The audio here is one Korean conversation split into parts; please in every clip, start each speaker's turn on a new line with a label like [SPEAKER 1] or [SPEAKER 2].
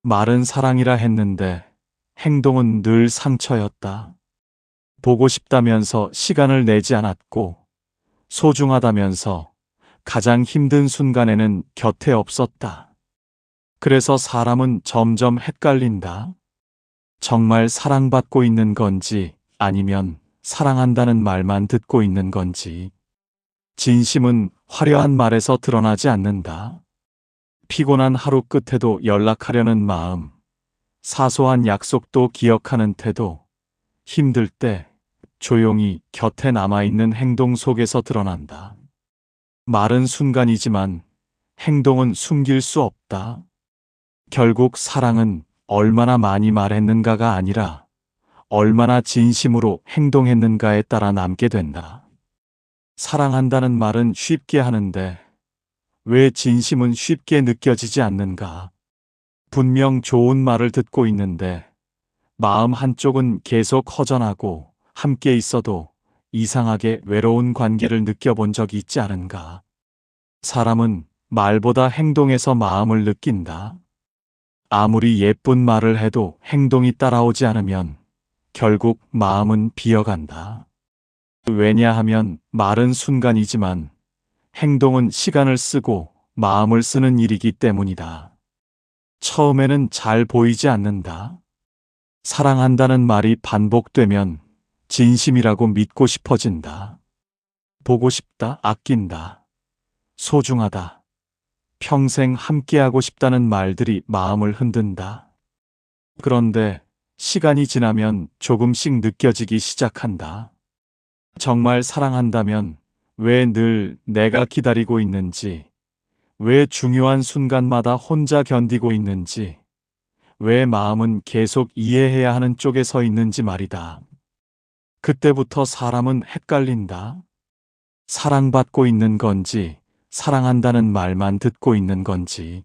[SPEAKER 1] 말은 사랑이라 했는데 행동은 늘 상처였다. 보고 싶다면서 시간을 내지 않았고, 소중하다면서 가장 힘든 순간에는 곁에 없었다. 그래서 사람은 점점 헷갈린다. 정말 사랑받고 있는 건지 아니면 사랑한다는 말만 듣고 있는 건지. 진심은 화려한 말에서 드러나지 않는다. 피곤한 하루 끝에도 연락하려는 마음, 사소한 약속도 기억하는 태도, 힘들 때 조용히 곁에 남아있는 행동 속에서 드러난다. 말은 순간이지만 행동은 숨길 수 없다. 결국 사랑은 얼마나 많이 말했는가가 아니라 얼마나 진심으로 행동했는가에 따라 남게 된다. 사랑한다는 말은 쉽게 하는데 왜 진심은 쉽게 느껴지지 않는가? 분명 좋은 말을 듣고 있는데 마음 한쪽은 계속 허전하고 함께 있어도 이상하게 외로운 관계를 느껴본 적이 있지 않은가? 사람은 말보다 행동에서 마음을 느낀다. 아무리 예쁜 말을 해도 행동이 따라오지 않으면 결국 마음은 비어간다. 왜냐하면 말은 순간이지만 행동은 시간을 쓰고 마음을 쓰는 일이기 때문이다. 처음에는 잘 보이지 않는다. 사랑한다는 말이 반복되면 진심이라고 믿고 싶어진다. 보고 싶다, 아낀다, 소중하다, 평생 함께하고 싶다는 말들이 마음을 흔든다. 그런데 시간이 지나면 조금씩 느껴지기 시작한다. 정말 사랑한다면 왜 늘 내가 기다리고 있는지, 왜 중요한 순간마다 혼자 견디고 있는지, 왜 마음은 계속 이해해야 하는 쪽에 서 있는지 말이다. 그때부터 사람은 헷갈린다. 사랑받고 있는 건지, 사랑한다는 말만 듣고 있는 건지.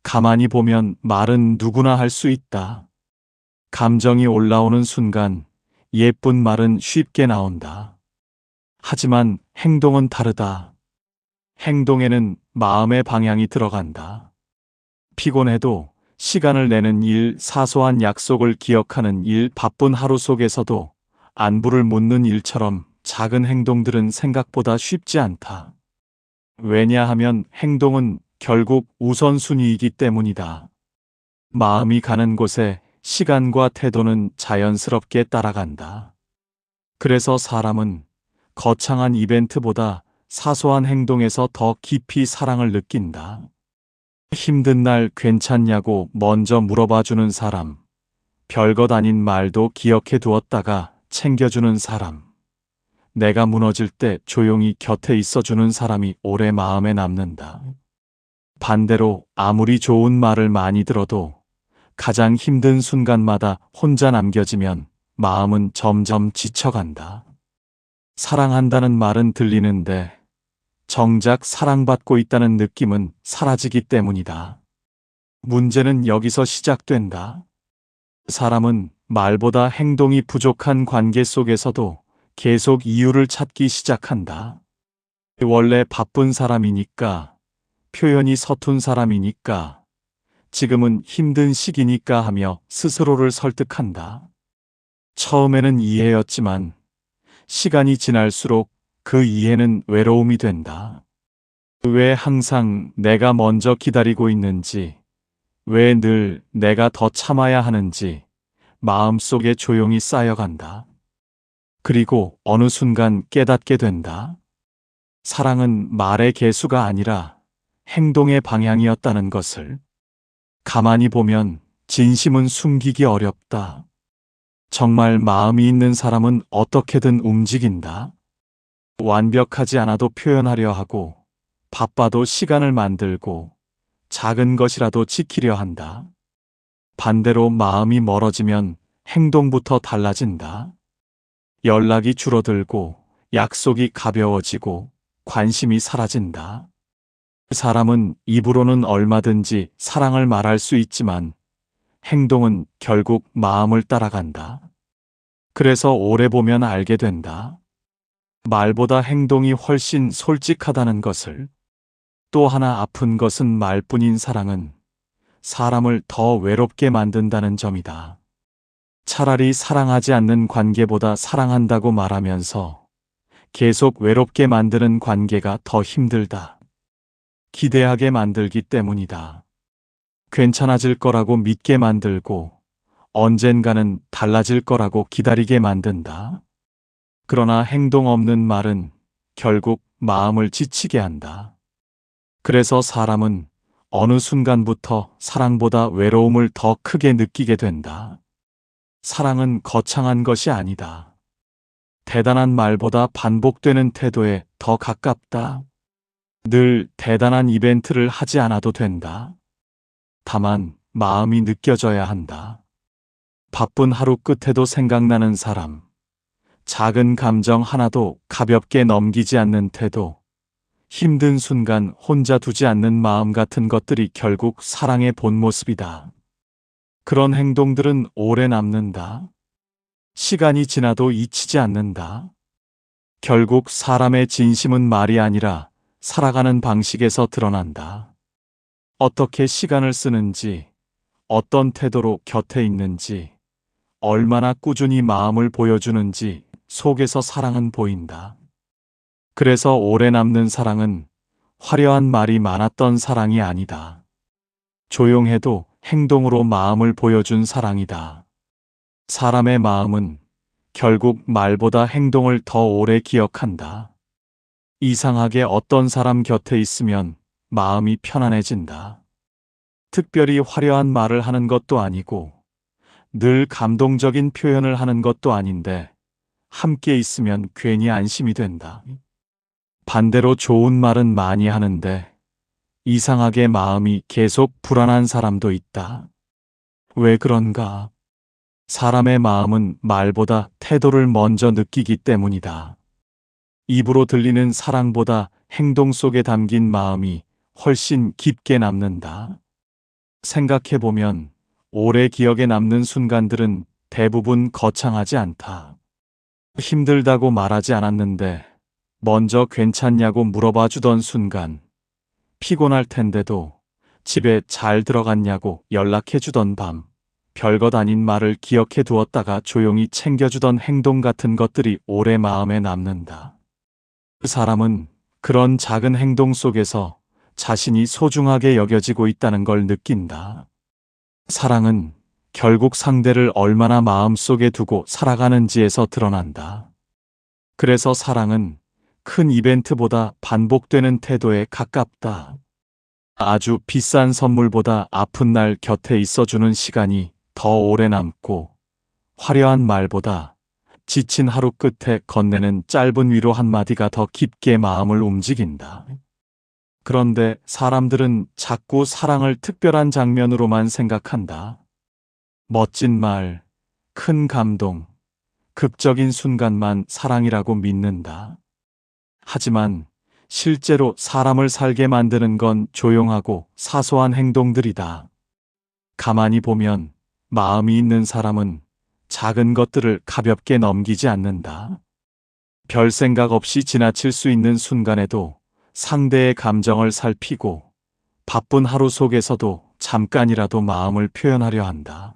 [SPEAKER 1] 가만히 보면 말은 누구나 할 수 있다. 감정이 올라오는 순간 예쁜 말은 쉽게 나온다. 하지만 행동은 다르다. 행동에는 마음의 방향이 들어간다. 피곤해도 시간을 내는 일, 사소한 약속을 기억하는 일, 바쁜 하루 속에서도 안부를 묻는 일처럼 작은 행동들은 생각보다 쉽지 않다. 왜냐하면 행동은 결국 우선순위이기 때문이다. 마음이 가는 곳에 시간과 태도는 자연스럽게 따라간다. 그래서 사람은 거창한 이벤트보다 사소한 행동에서 더 깊이 사랑을 느낀다. 힘든 날 괜찮냐고 먼저 물어봐주는 사람, 별것 아닌 말도 기억해 두었다가 챙겨주는 사람, 내가 무너질 때 조용히 곁에 있어주는 사람이 오래 마음에 남는다. 반대로 아무리 좋은 말을 많이 들어도 가장 힘든 순간마다 혼자 남겨지면 마음은 점점 지쳐간다. 사랑한다는 말은 들리는데 정작 사랑받고 있다는 느낌은 사라지기 때문이다. 문제는 여기서 시작된다. 사람은 말보다 행동이 부족한 관계 속에서도 계속 이유를 찾기 시작한다. 원래 바쁜 사람이니까, 표현이 서툰 사람이니까, 지금은 힘든 시기니까 하며 스스로를 설득한다. 처음에는 이해였지만 시간이 지날수록 그 이해는 외로움이 된다. 왜 항상 내가 먼저 기다리고 있는지, 왜 늘 내가 더 참아야 하는지 마음속에 조용히 쌓여간다. 그리고 어느 순간 깨닫게 된다. 사랑은 말의 개수가 아니라 행동의 방향이었다는 것을. 가만히 보면 진심은 숨기기 어렵다. 정말 마음이 있는 사람은 어떻게든 움직인다. 완벽하지 않아도 표현하려 하고, 바빠도 시간을 만들고, 작은 것이라도 지키려 한다. 반대로 마음이 멀어지면 행동부터 달라진다. 연락이 줄어들고, 약속이 가벼워지고, 관심이 사라진다. 사람은 입으로는 얼마든지 사랑을 말할 수 있지만, 행동은 결국 마음을 따라간다. 그래서 오래 보면 알게 된다. 말보다 행동이 훨씬 솔직하다는 것을. 또 하나 아픈 것은 말뿐인 사랑은 사람을 더 외롭게 만든다는 점이다. 차라리 사랑하지 않는 관계보다 사랑한다고 말하면서 계속 외롭게 만드는 관계가 더 힘들다. 기대하게 만들기 때문이다. 괜찮아질 거라고 믿게 만들고 언젠가는 달라질 거라고 기다리게 만든다. 그러나 행동 없는 말은 결국 마음을 지치게 한다. 그래서 사람은 어느 순간부터 사랑보다 외로움을 더 크게 느끼게 된다. 사랑은 거창한 것이 아니다. 대단한 말보다 반복되는 태도에 더 가깝다. 늘 대단한 이벤트를 하지 않아도 된다. 다만 마음이 느껴져야 한다. 바쁜 하루 끝에도 생각나는 사람, 작은 감정 하나도 가볍게 넘기지 않는 태도, 힘든 순간 혼자 두지 않는 마음 같은 것들이 결국 사랑의 본 모습이다. 그런 행동들은 오래 남는다. 시간이 지나도 잊히지 않는다. 결국 사람의 진심은 말이 아니라 살아가는 방식에서 드러난다. 어떻게 시간을 쓰는지, 어떤 태도로 곁에 있는지, 얼마나 꾸준히 마음을 보여주는지 속에서 사랑은 보인다. 그래서 오래 남는 사랑은 화려한 말이 많았던 사랑이 아니다. 조용해도 행동으로 마음을 보여준 사랑이다. 사람의 마음은 결국 말보다 행동을 더 오래 기억한다. 이상하게 어떤 사람 곁에 있으면 마음이 편안해진다. 특별히 화려한 말을 하는 것도 아니고 늘 감동적인 표현을 하는 것도 아닌데 함께 있으면 괜히 안심이 된다. 반대로 좋은 말은 많이 하는데 이상하게 마음이 계속 불안한 사람도 있다. 왜 그런가? 사람의 마음은 말보다 태도를 먼저 느끼기 때문이다. 입으로 들리는 사랑보다 행동 속에 담긴 마음이 훨씬 깊게 남는다. 생각해보면 오래 기억에 남는 순간들은 대부분 거창하지 않다. 힘들다고 말하지 않았는데 먼저 괜찮냐고 물어봐 주던 순간, 피곤할 텐데도 집에 잘 들어갔냐고 연락해 주던 밤, 별것 아닌 말을 기억해 두었다가 조용히 챙겨주던 행동 같은 것들이 오래 마음에 남는다. 그 사람은 그런 작은 행동 속에서 자신이 소중하게 여겨지고 있다는 걸 느낀다. 사랑은 결국 상대를 얼마나 마음속에 두고 살아가는지에서 드러난다. 그래서 사랑은 큰 이벤트보다 반복되는 태도에 가깝다. 아주 비싼 선물보다 아픈 날 곁에 있어주는 시간이 더 오래 남고, 화려한 말보다 지친 하루 끝에 건네는 짧은 위로 한마디가 더 깊게 마음을 움직인다. 그런데 사람들은 자꾸 사랑을 특별한 장면으로만 생각한다. 멋진 말, 큰 감동, 극적인 순간만 사랑이라고 믿는다. 하지만 실제로 사람을 살게 만드는 건 조용하고 사소한 행동들이다. 가만히 보면 마음이 있는 사람은 작은 것들을 가볍게 넘기지 않는다. 별 생각 없이 지나칠 수 있는 순간에도 상대의 감정을 살피고 바쁜 하루 속에서도 잠깐이라도 마음을 표현하려 한다.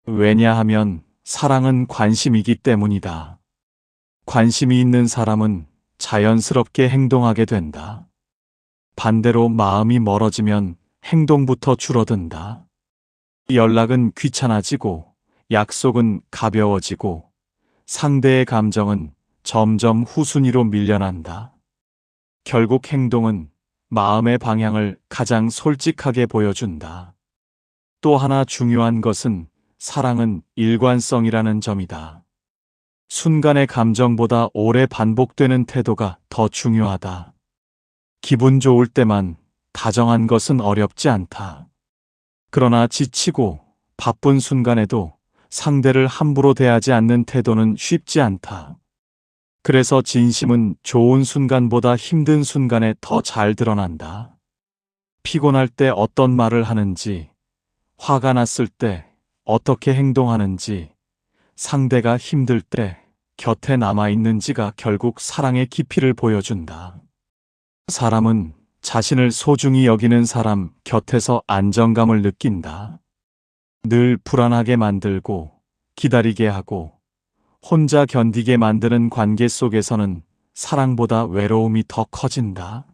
[SPEAKER 1] 왜냐하면 사랑은 관심이기 때문이다. 관심이 있는 사람은 자연스럽게 행동하게 된다. 반대로 마음이 멀어지면 행동부터 줄어든다. 연락은 귀찮아지고 약속은 가벼워지고 상대의 감정은 점점 후순위로 밀려난다. 결국 행동은 마음의 방향을 가장 솔직하게 보여준다. 또 하나 중요한 것은 사랑은 일관성이라는 점이다. 순간의 감정보다 오래 반복되는 태도가 더 중요하다. 기분 좋을 때만 다정한 것은 어렵지 않다. 그러나 지치고 바쁜 순간에도 상대를 함부로 대하지 않는 태도는 쉽지 않다. 그래서 진심은 좋은 순간보다 힘든 순간에 더 잘 드러난다. 피곤할 때 어떤 말을 하는지, 화가 났을 때 어떻게 행동하는지, 상대가 힘들 때 곁에 남아있는지가 결국 사랑의 깊이를 보여준다. 사람은 자신을 소중히 여기는 사람 곁에서 안정감을 느낀다. 늘 불안하게 만들고 기다리게 하고 혼자 견디게 만드는 관계 속에서는 사랑보다 외로움이 더 커진다.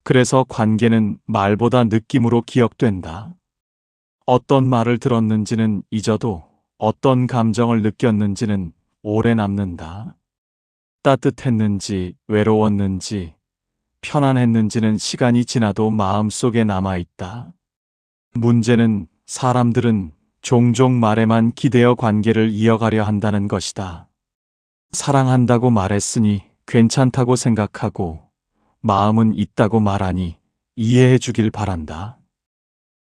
[SPEAKER 1] 그래서 관계는 말보다 느낌으로 기억된다. 어떤 말을 들었는지는 잊어도 어떤 감정을 느꼈는지는 오래 남는다. 따뜻했는지 외로웠는지 편안했는지는 시간이 지나도 마음속에 남아있다. 문제는 사람들은 종종 말에만 기대어 관계를 이어가려 한다는 것이다. 사랑한다고 말했으니 괜찮다고 생각하고 마음은 있다고 말하니 이해해 주길 바란다.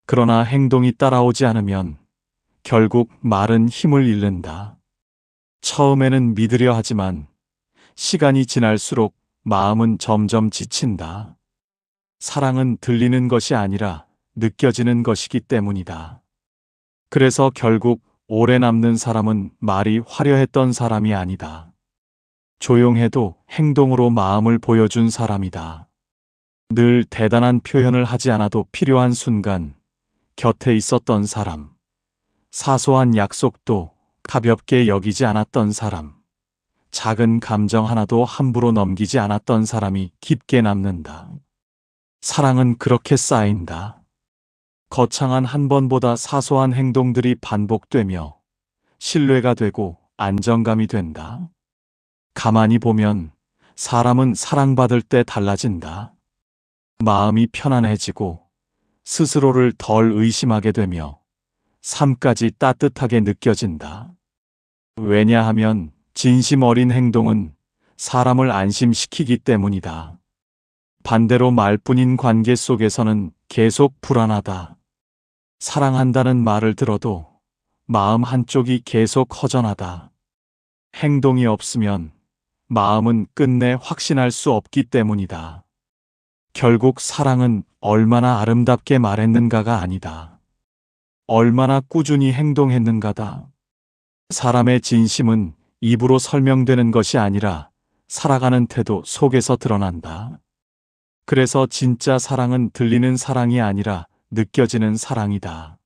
[SPEAKER 1] 그러나 행동이 따라오지 않으면 결국 말은 힘을 잃는다. 처음에는 믿으려 하지만 시간이 지날수록 마음은 점점 지친다. 사랑은 들리는 것이 아니라 느껴지는 것이기 때문이다. 그래서 결국 오래 남는 사람은 말이 화려했던 사람이 아니다. 조용해도 행동으로 마음을 보여준 사람이다. 늘 대단한 표현을 하지 않아도 필요한 순간 곁에 있었던 사람. 사소한 약속도 가볍게 여기지 않았던 사람. 작은 감정 하나도 함부로 넘기지 않았던 사람이 깊게 남는다. 사랑은 그렇게 쌓인다. 거창한 한 번보다 사소한 행동들이 반복되며 신뢰가 되고 안정감이 된다. 가만히 보면 사람은 사랑받을 때 달라진다. 마음이 편안해지고 스스로를 덜 의심하게 되며 삶까지 따뜻하게 느껴진다. 왜냐하면 진심 어린 행동은 사람을 안심시키기 때문이다. 반대로 말뿐인 관계 속에서는 계속 불안하다. 사랑한다는 말을 들어도 마음 한쪽이 계속 허전하다. 행동이 없으면 마음은 끝내 확신할 수 없기 때문이다. 결국 사랑은 얼마나 아름답게 말했는가가 아니다. 얼마나 꾸준히 행동했는가다. 사람의 진심은 입으로 설명되는 것이 아니라 살아가는 태도 속에서 드러난다. 그래서 진짜 사랑은 들리는 사랑이 아니라 느껴지는 사랑이다.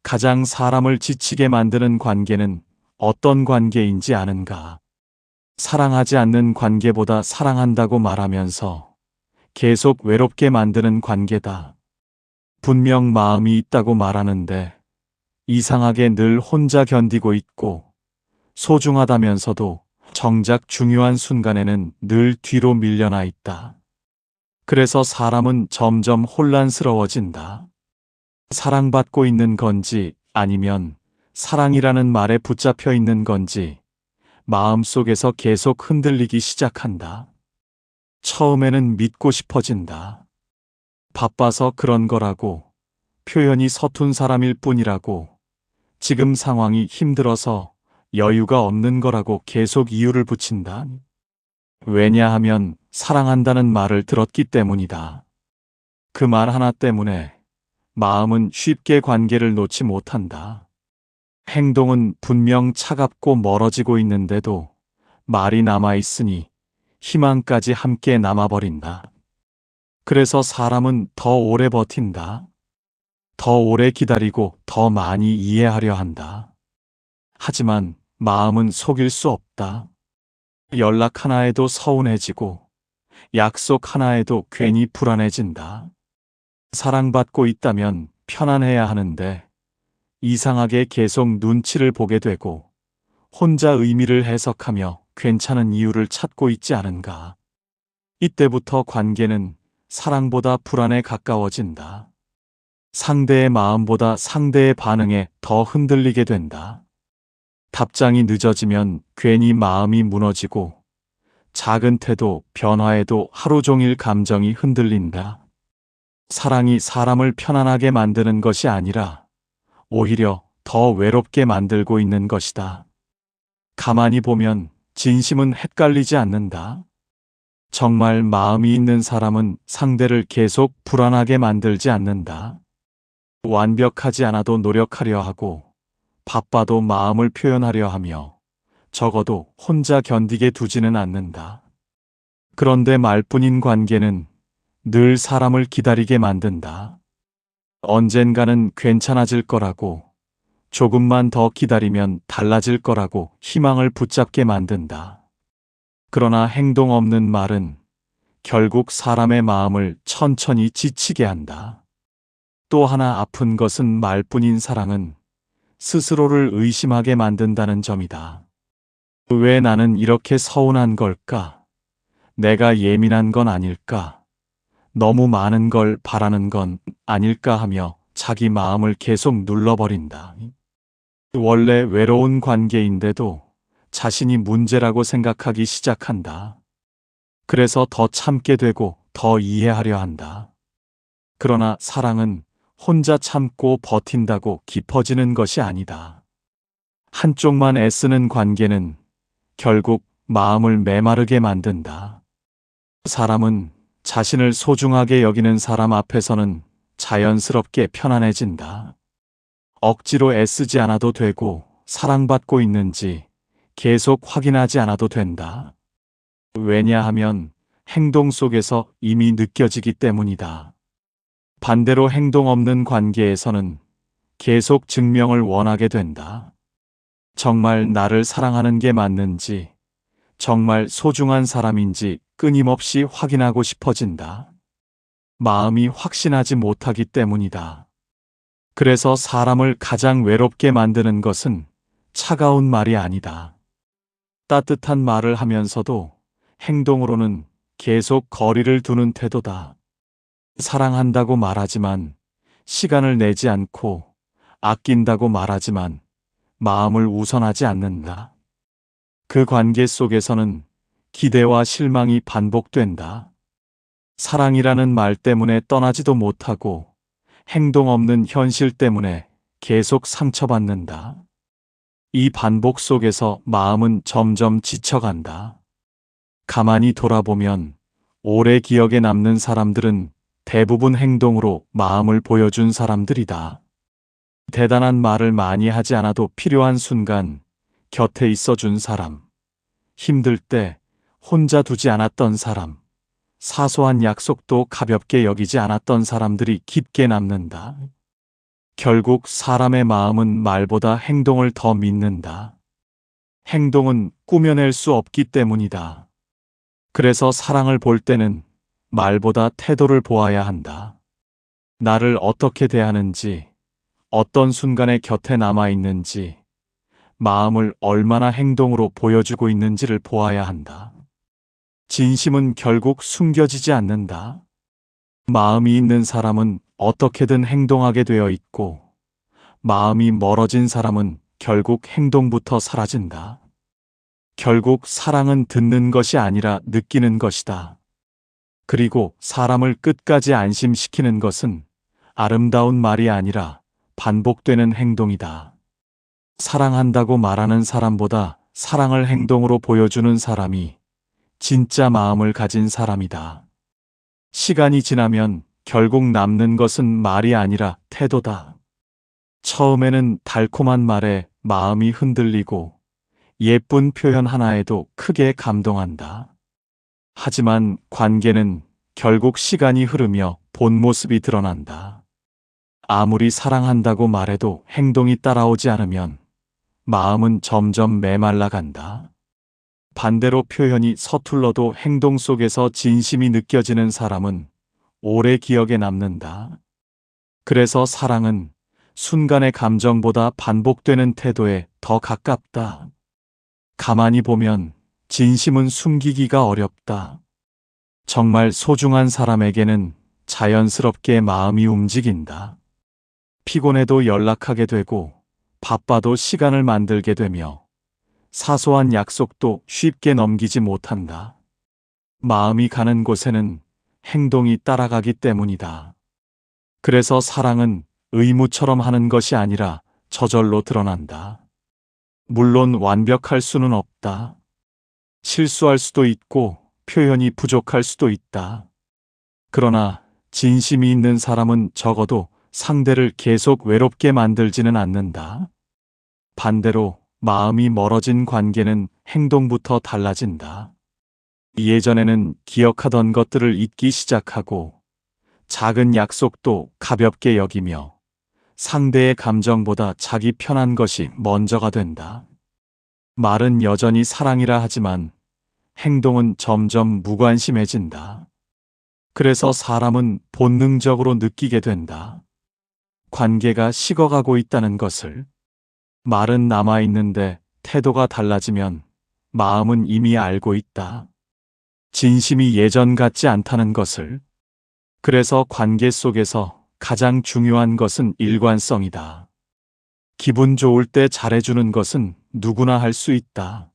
[SPEAKER 1] 가장 사람을 지치게 만드는 관계는 어떤 관계인지 아는가? 사랑하지 않는 관계보다 사랑한다고 말하면서 계속 외롭게 만드는 관계다. 분명 마음이 있다고 말하는데 이상하게 늘 혼자 견디고 있고 소중하다면서도 정작 중요한 순간에는 늘 뒤로 밀려나 있다. 그래서 사람은 점점 혼란스러워진다. 사랑받고 있는 건지 아니면 사랑이라는 말에 붙잡혀 있는 건지 마음속에서 계속 흔들리기 시작한다. 처음에는 믿고 싶어진다. 바빠서 그런 거라고, 표현이 서툰 사람일 뿐이라고, 지금 상황이 힘들어서 여유가 없는 거라고 계속 이유를 붙인다. 왜냐하면 사랑한다는 말을 들었기 때문이다. 그 말 하나 때문에 마음은 쉽게 관계를 놓지 못한다. 행동은 분명 차갑고 멀어지고 있는데도 말이 남아있으니 희망까지 함께 남아버린다. 그래서 사람은 더 오래 버틴다. 더 오래 기다리고 더 많이 이해하려 한다. 하지만 마음은 속일 수 없다. 연락 하나에도 서운해지고 약속 하나에도 괜히 불안해진다. 사랑받고 있다면 편안해야 하는데 이상하게 계속 눈치를 보게 되고 혼자 의미를 해석하며 괜찮은 이유를 찾고 있지 않은가. 이때부터 관계는 사랑보다 불안에 가까워진다. 상대의 마음보다 상대의 반응에 더 흔들리게 된다. 답장이 늦어지면 괜히 마음이 무너지고 작은 태도, 변화에도 하루 종일 감정이 흔들린다. 사랑이 사람을 편안하게 만드는 것이 아니라 오히려 더 외롭게 만들고 있는 것이다. 가만히 보면 진심은 헷갈리지 않는다. 정말 마음이 있는 사람은 상대를 계속 불안하게 만들지 않는다. 완벽하지 않아도 노력하려 하고 바빠도 마음을 표현하려 하며 적어도 혼자 견디게 두지는 않는다. 그런데 말뿐인 관계는 늘 사람을 기다리게 만든다. 언젠가는 괜찮아질 거라고, 조금만 더 기다리면 달라질 거라고 희망을 붙잡게 만든다. 그러나 행동 없는 말은 결국 사람의 마음을 천천히 지치게 한다. 또 하나 아픈 것은 말뿐인 사랑은 스스로를 의심하게 만든다는 점이다. 왜 나는 이렇게 서운한 걸까? 내가 예민한 건 아닐까? 너무 많은 걸 바라는 건 아닐까 하며 자기 마음을 계속 눌러버린다. 원래 외로운 관계인데도 자신이 문제라고 생각하기 시작한다. 그래서 더 참게 되고 더 이해하려 한다. 그러나 사랑은 혼자 참고 버틴다고 깊어지는 것이 아니다. 한쪽만 애쓰는 관계는 결국 마음을 메마르게 만든다. 사람은 자신을 소중하게 여기는 사람 앞에서는 자연스럽게 편안해진다. 억지로 애쓰지 않아도 되고 사랑받고 있는지 계속 확인하지 않아도 된다. 왜냐하면 행동 속에서 이미 느껴지기 때문이다. 반대로 행동 없는 관계에서는 계속 증명을 원하게 된다. 정말 나를 사랑하는 게 맞는지, 정말 소중한 사람인지 끊임없이 확인하고 싶어진다. 마음이 확신하지 못하기 때문이다. 그래서 사람을 가장 외롭게 만드는 것은 차가운 말이 아니다. 따뜻한 말을 하면서도 행동으로는 계속 거리를 두는 태도다. 사랑한다고 말하지만 시간을 내지 않고 아낀다고 말하지만 마음을 우선하지 않는다. 그 관계 속에서는 기대와 실망이 반복된다. 사랑이라는 말 때문에 떠나지도 못하고 행동 없는 현실 때문에 계속 상처받는다. 이 반복 속에서 마음은 점점 지쳐간다. 가만히 돌아보면 오래 기억에 남는 사람들은 대부분 행동으로 마음을 보여준 사람들이다. 대단한 말을 많이 하지 않아도 필요한 순간 곁에 있어준 사람, 힘들 때 혼자 두지 않았던 사람, 사소한 약속도 가볍게 여기지 않았던 사람들이 깊게 남는다. 결국 사람의 마음은 말보다 행동을 더 믿는다. 행동은 꾸며낼 수 없기 때문이다. 그래서 사랑을 볼 때는 말보다 태도를 보아야 한다. 나를 어떻게 대하는지, 어떤 순간에 곁에 남아있는지, 마음을 얼마나 행동으로 보여주고 있는지를 보아야 한다. 진심은 결국 숨겨지지 않는다. 마음이 있는 사람은 어떻게든 행동하게 되어 있고, 마음이 멀어진 사람은 결국 행동부터 사라진다. 결국 사랑은 듣는 것이 아니라 느끼는 것이다. 그리고 사람을 끝까지 안심시키는 것은 아름다운 말이 아니라 반복되는 행동이다. 사랑한다고 말하는 사람보다 사랑을 행동으로 보여주는 사람이 진짜 마음을 가진 사람이다. 시간이 지나면 결국 남는 것은 말이 아니라 태도다. 처음에는 달콤한 말에 마음이 흔들리고 예쁜 표현 하나에도 크게 감동한다. 하지만 관계는 결국 시간이 흐르며 본 모습이 드러난다. 아무리 사랑한다고 말해도 행동이 따라오지 않으면 마음은 점점 메말라간다. 반대로 표현이 서툴러도 행동 속에서 진심이 느껴지는 사람은 오래 기억에 남는다. 그래서 사랑은 순간의 감정보다 반복되는 태도에 더 가깝다. 가만히 보면 진심은 숨기기가 어렵다. 정말 소중한 사람에게는 자연스럽게 마음이 움직인다. 피곤해도 연락하게 되고 바빠도 시간을 만들게 되며 사소한 약속도 쉽게 넘기지 못한다. 마음이 가는 곳에는 행동이 따라가기 때문이다. 그래서 사랑은 의무처럼 하는 것이 아니라 저절로 드러난다. 물론 완벽할 수는 없다. 실수할 수도 있고 표현이 부족할 수도 있다. 그러나 진심이 있는 사람은 적어도 상대를 계속 외롭게 만들지는 않는다. 반대로 마음이 멀어진 관계는 행동부터 달라진다. 예전에는 기억하던 것들을 잊기 시작하고 작은 약속도 가볍게 여기며 상대의 감정보다 자기 편한 것이 먼저가 된다. 말은 여전히 사랑이라 하지만 행동은 점점 무관심해진다. 그래서 사람은 본능적으로 느끼게 된다. 관계가 식어가고 있다는 것을. 말은 남아있는데 태도가 달라지면 마음은 이미 알고 있다. 진심이 예전 같지 않다는 것을. 그래서 관계 속에서 가장 중요한 것은 일관성이다. 기분 좋을 때 잘해주는 것은 누구나 할 수 있다.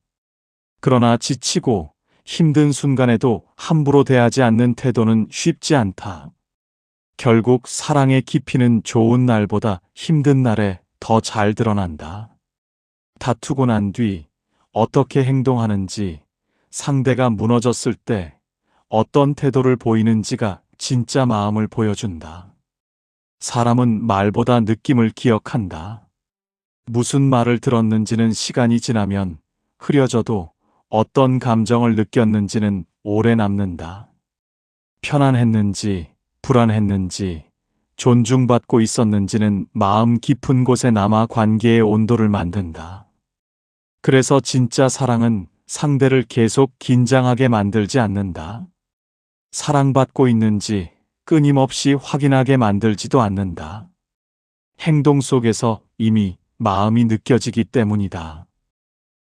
[SPEAKER 1] 그러나 지치고 힘든 순간에도 함부로 대하지 않는 태도는 쉽지 않다. 결국 사랑의 깊이는 좋은 날보다 힘든 날에 더 잘 드러난다. 다투고 난 뒤 어떻게 행동하는지, 상대가 무너졌을 때 어떤 태도를 보이는지가 진짜 마음을 보여준다. 사람은 말보다 느낌을 기억한다. 무슨 말을 들었는지는 시간이 지나면 흐려져도 어떤 감정을 느꼈는지는 오래 남는다. 편안했는지, 불안했는지, 존중받고 있었는지는 마음 깊은 곳에 남아 관계의 온도를 만든다. 그래서 진짜 사랑은 상대를 계속 긴장하게 만들지 않는다. 사랑받고 있는지 끊임없이 확인하게 만들지도 않는다. 행동 속에서 이미 마음이 느껴지기 때문이다.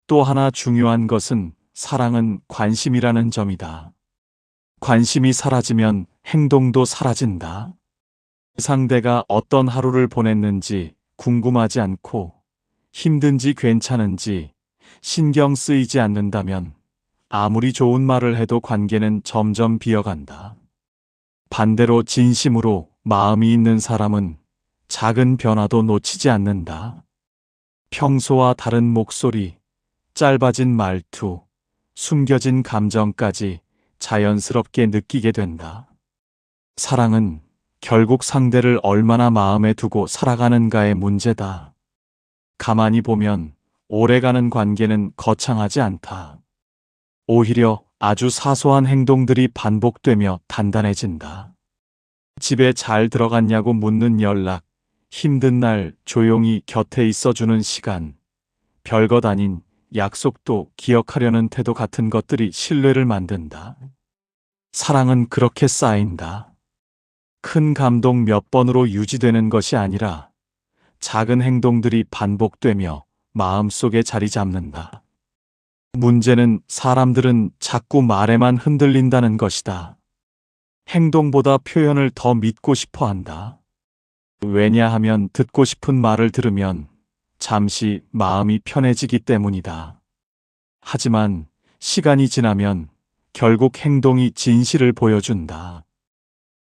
[SPEAKER 1] 또 하나 중요한 것은 사랑은 관심이라는 점이다. 관심이 사라지면 행동도 사라진다. 상대가 어떤 하루를 보냈는지 궁금하지 않고 힘든지 괜찮은지 신경 쓰이지 않는다면 아무리 좋은 말을 해도 관계는 점점 비어간다. 반대로 진심으로 마음이 있는 사람은 작은 변화도 놓치지 않는다. 평소와 다른 목소리, 짧아진 말투, 숨겨진 감정까지 자연스럽게 느끼게 된다. 사랑은 결국 상대를 얼마나 마음에 두고 살아가는가의 문제다. 가만히 보면 오래가는 관계는 거창하지 않다. 오히려 아주 사소한 행동들이 반복되며 단단해진다. 집에 잘 들어갔냐고 묻는 연락, 힘든 날 조용히 곁에 있어주는 시간, 별것 아닌 약속도 기억하려는 태도 같은 것들이 신뢰를 만든다. 사랑은 그렇게 쌓인다. 큰 감동 몇 번으로 유지되는 것이 아니라 작은 행동들이 반복되며 마음속에 자리 잡는다. 문제는 사람들은 자꾸 말에만 흔들린다는 것이다. 행동보다 표현을 더 믿고 싶어 한다. 왜냐하면 듣고 싶은 말을 들으면 잠시 마음이 편해지기 때문이다. 하지만 시간이 지나면 결국 행동이 진실을 보여준다.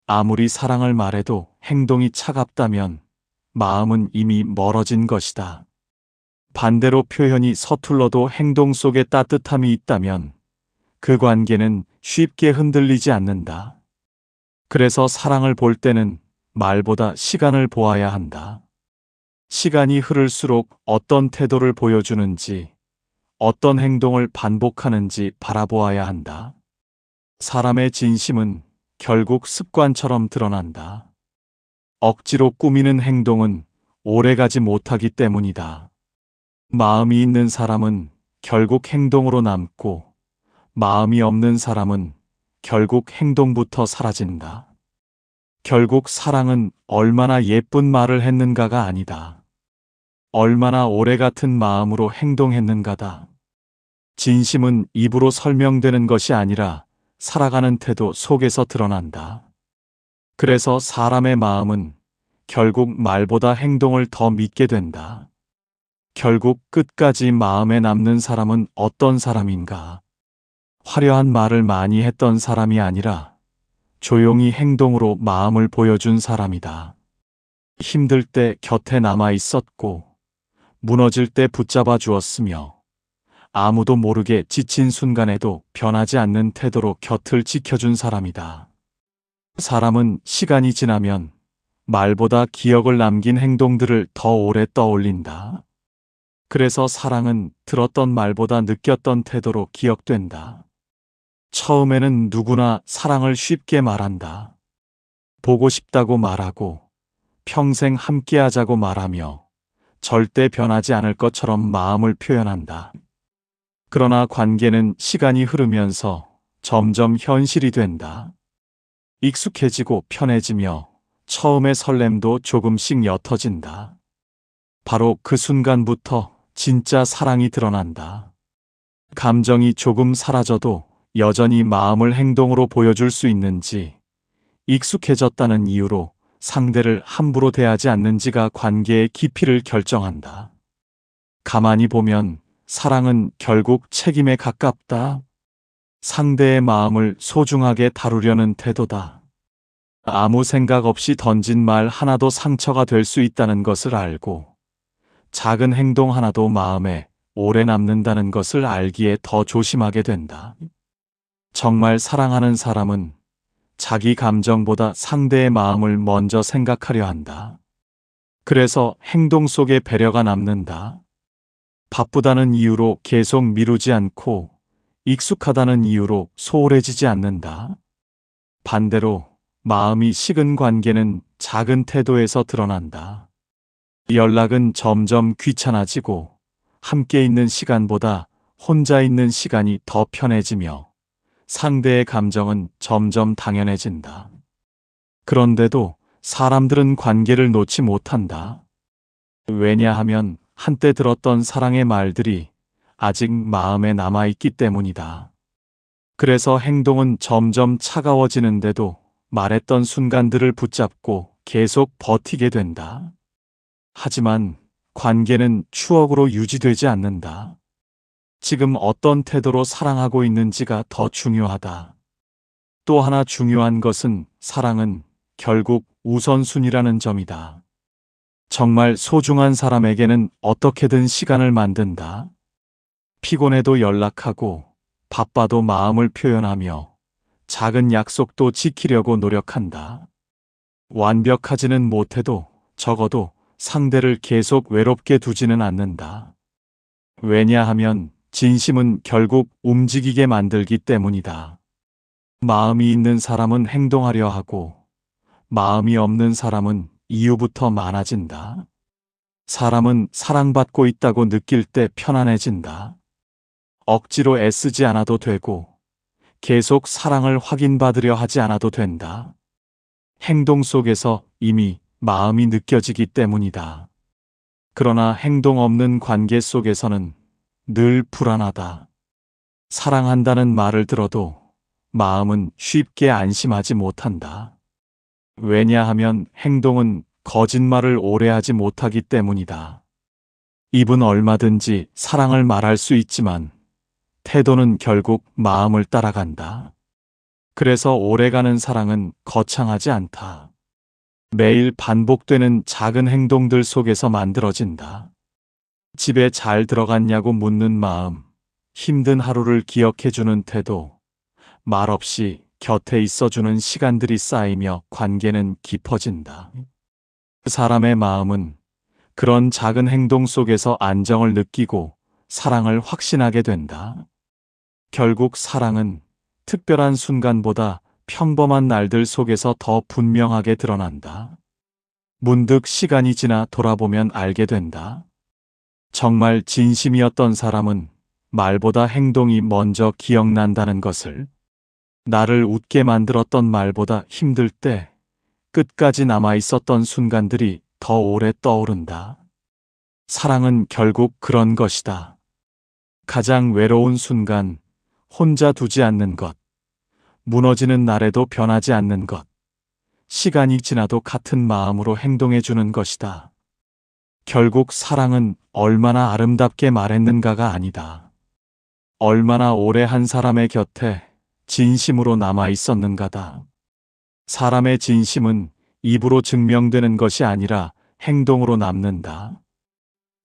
[SPEAKER 1] 아무리 사랑을 말해도 행동이 차갑다면 마음은 이미 멀어진 것이다. 반대로 표현이 서툴러도 행동 속에 따뜻함이 있다면 그 관계는 쉽게 흔들리지 않는다. 그래서 사랑을 볼 때는 말보다 시간을 보아야 한다. 시간이 흐를수록 어떤 태도를 보여주는지, 어떤 행동을 반복하는지 바라보아야 한다. 사람의 진심은 결국 습관처럼 드러난다. 억지로 꾸미는 행동은 오래가지 못하기 때문이다. 마음이 있는 사람은 결국 행동으로 남고, 마음이 없는 사람은 결국 행동부터 사라진다. 결국 사랑은 얼마나 예쁜 말을 했는가가 아니다. 얼마나 오래 같은 마음으로 행동했는가다. 진심은 입으로 설명되는 것이 아니라 살아가는 태도 속에서 드러난다. 그래서 사람의 마음은 결국 말보다 행동을 더 믿게 된다. 결국 끝까지 마음에 남는 사람은 어떤 사람인가? 화려한 말을 많이 했던 사람이 아니라 조용히 행동으로 마음을 보여준 사람이다. 힘들 때 곁에 남아 있었고, 무너질 때 붙잡아 주었으며, 아무도 모르게 지친 순간에도 변하지 않는 태도로 곁을 지켜준 사람이다. 사람은 시간이 지나면 말보다 기억을 남긴 행동들을 더 오래 떠올린다. 그래서 사랑은 들었던 말보다 느꼈던 태도로 기억된다. 처음에는 누구나 사랑을 쉽게 말한다. 보고 싶다고 말하고 평생 함께하자고 말하며 절대 변하지 않을 것처럼 마음을 표현한다. 그러나 관계는 시간이 흐르면서 점점 현실이 된다. 익숙해지고 편해지며 처음의 설렘도 조금씩 옅어진다. 바로 그 순간부터 진짜 사랑이 드러난다. 감정이 조금 사라져도 여전히 마음을 행동으로 보여줄 수 있는지, 익숙해졌다는 이유로 상대를 함부로 대하지 않는지가 관계의 깊이를 결정한다. 가만히 보면 사랑은 결국 책임에 가깝다. 상대의 마음을 소중하게 다루려는 태도다. 아무 생각 없이 던진 말 하나도 상처가 될 수 있다는 것을 알고, 작은 행동 하나도 마음에 오래 남는다는 것을 알기에 더 조심하게 된다. 정말 사랑하는 사람은 자기 감정보다 상대의 마음을 먼저 생각하려 한다. 그래서 행동 속에 배려가 남는다. 바쁘다는 이유로 계속 미루지 않고 익숙하다는 이유로 소홀해지지 않는다. 반대로 마음이 식은 관계는 작은 태도에서 드러난다. 연락은 점점 귀찮아지고 함께 있는 시간보다 혼자 있는 시간이 더 편해지며 상대의 감정은 점점 당연해진다. 그런데도 사람들은 관계를 놓지 못한다. 왜냐하면 한때 들었던 사랑의 말들이 아직 마음에 남아있기 때문이다. 그래서 행동은 점점 차가워지는데도 말했던 순간들을 붙잡고 계속 버티게 된다. 하지만 관계는 추억으로 유지되지 않는다. 지금 어떤 태도로 사랑하고 있는지가 더 중요하다. 또 하나 중요한 것은 사랑은 결국 우선순위라는 점이다. 정말 소중한 사람에게는 어떻게든 시간을 만든다. 피곤해도 연락하고 바빠도 마음을 표현하며 작은 약속도 지키려고 노력한다. 완벽하지는 못해도 적어도 상대를 계속 외롭게 두지는 않는다. 왜냐하면 진심은 결국 움직이게 만들기 때문이다. 마음이 있는 사람은 행동하려 하고 마음이 없는 사람은 이유부터 많아진다. 사람은 사랑받고 있다고 느낄 때 편안해진다. 억지로 애쓰지 않아도 되고 계속 사랑을 확인받으려 하지 않아도 된다. 행동 속에서 이미 마음이 느껴지기 때문이다. 그러나 행동 없는 관계 속에서는 늘 불안하다. 사랑한다는 말을 들어도 마음은 쉽게 안심하지 못한다. 왜냐하면 행동은 거짓말을 오래 하지 못하기 때문이다. 입은 얼마든지 사랑을 말할 수 있지만 태도는 결국 마음을 따라간다. 그래서 오래가는 사랑은 거창하지 않다. 매일 반복되는 작은 행동들 속에서 만들어진다. 집에 잘 들어갔냐고 묻는 마음, 힘든 하루를 기억해주는 태도, 말없이 곁에 있어주는 시간들이 쌓이며 관계는 깊어진다. 사람의 마음은 그런 작은 행동 속에서 안정을 느끼고 사랑을 확신하게 된다. 결국 사랑은 특별한 순간보다 평범한 날들 속에서 더 분명하게 드러난다. 문득 시간이 지나 돌아보면 알게 된다. 정말 진심이었던 사람은 말보다 행동이 먼저 기억난다는 것을. 나를 웃게 만들었던 말보다 힘들 때 끝까지 남아 있었던 순간들이 더 오래 떠오른다. 사랑은 결국 그런 것이다. 가장 외로운 순간, 혼자 두지 않는 것, 무너지는 날에도 변하지 않는 것, 시간이 지나도 같은 마음으로 행동해주는 것이다. 결국 사랑은 얼마나 아름답게 말했는가가 아니다. 얼마나 오래 한 사람의 곁에 진심으로 남아 있었는가다. 사람의 진심은 입으로 증명되는 것이 아니라 행동으로 남는다.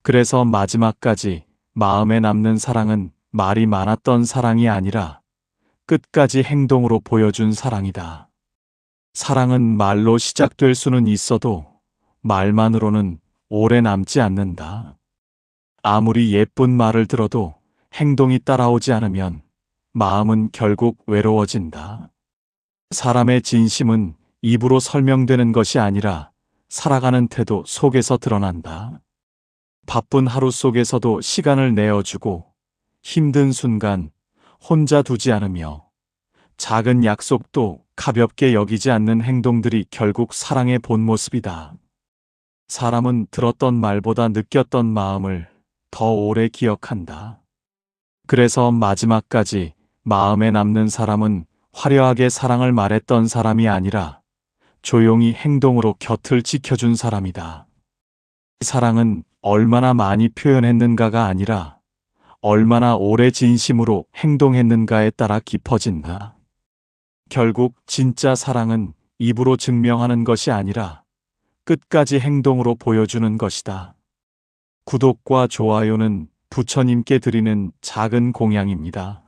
[SPEAKER 1] 그래서 마지막까지 마음에 남는 사랑은 말이 많았던 사랑이 아니라 끝까지 행동으로 보여준 사랑이다. 사랑은 말로 시작될 수는 있어도 말만으로는 오래 남지 않는다. 아무리 예쁜 말을 들어도 행동이 따라오지 않으면 마음은 결국 외로워진다. 사람의 진심은 입으로 설명되는 것이 아니라 살아가는 태도 속에서 드러난다. 바쁜 하루 속에서도 시간을 내어주고 힘든 순간 혼자 두지 않으며 작은 약속도 가볍게 여기지 않는 행동들이 결국 사랑의 본 모습이다. 사람은 들었던 말보다 느꼈던 마음을 더 오래 기억한다. 그래서 마지막까지 마음에 남는 사람은 화려하게 사랑을 말했던 사람이 아니라 조용히 행동으로 곁을 지켜준 사람이다. 사랑은 얼마나 많이 표현했는가가 아니라 얼마나 오래 진심으로 행동했는가에 따라 깊어진다. 결국 진짜 사랑은 입으로 증명하는 것이 아니라 끝까지 행동으로 보여주는 것이다. 구독과 좋아요는 부처님께 드리는 작은 공양입니다.